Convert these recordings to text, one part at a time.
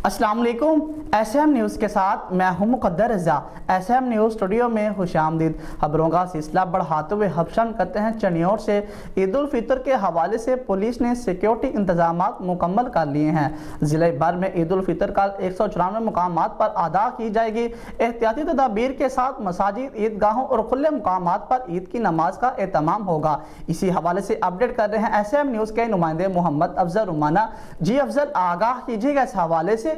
अस्सलाम वालेकुम। SM news के साथ मैं हूं मुक़द्दर रज़ा। SM न्यूज़ स्टूडियो में खुशामदीद। खबरों का सिलसिला बढ़ाते हुए हबशन करते हैं चनियोर से। ईद उल फितर के हवाले से पुलिस ने सिक्योरिटी इंतजामात मुकम्मल कर लिए हैं। ज़िले भर में ईद उल फितर कल 194 मुकामात पर अदा की जाएगी। एहतियाती तदाबीर के साथ मसाजिद, ईदगाहों और खुले मुकामात पर ईद की नमाज का एहतमाम होगा। इसी हवाले से अपडेट कर रहे हैं SM न्यूज़ के नुमाइंदे मोहम्मद अफजल रुमाना। जी अफजल, आगाह कीजिएगा इस हवाले से।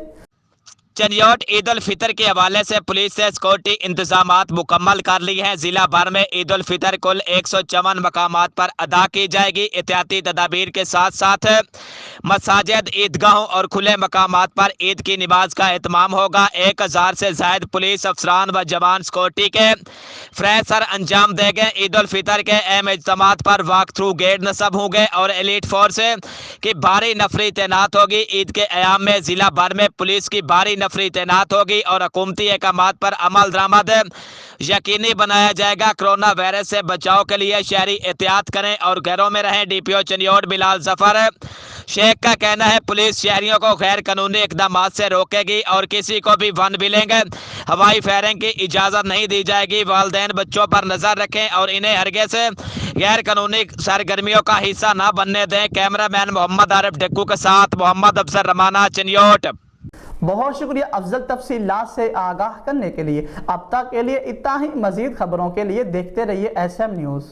चनियोट ईद उल फितर के हवाले से पुलिस ने सिक्योरिटी इंतजामात मुकम्मल कर ली हैं। जिला भर में ईद उल फितर कुल 154 मकामात पर अदा की जाएगी। एहतियाती तदाबीर के साथ साथ मसाजिद, ईदगाहों और खुले मकामात पर ईद की नमाज का एहतमाम होगा। 1000 से ज्यादा पुलिस अफसरान व जवान सिक्योरिटी के फ्रेशर अंजाम देंगे। ईद उल फितर के अहम इज्तिमात पर वाक थ्रू गेट नस्ब होंगे और एलीट फोर्स की भारी नफरी तैनात होगी। ईद के अयाम में जिला भर में पुलिस की भारी नफरी तैनात होगी और हुकूमती अहकामात पर अमल दरामद यकीनी बनाया जाएगा। कोरोना वायरस से बचाव के लिए शहरी एहतियात करें और घरों में रहें। DPO चनियोट बिलाल जफर शेख का कहना है, पुलिस शहरियों को गैर कानूनी इकदाम से रोकेगी और किसी को भी वन बिलिंग, हवाई फायरिंग की इजाज़त नहीं दी जाएगी। वालिदैन बच्चों पर नजर रखें और इन्हें हरगिज़ गैर कानूनी सरगर्मियों का हिस्सा न बनने दें। कैमरामैन मोहम्मद आरिफ ढक्कू के साथ मोहम्मद अफजल रमाना, चनियोट। बहुत शुक्रिया अफजल तफसीलात से आगाह करने के लिए। अब तक के लिए इतना ही। मजीद खबरों के लिए देखते रहिए SM न्यूज़।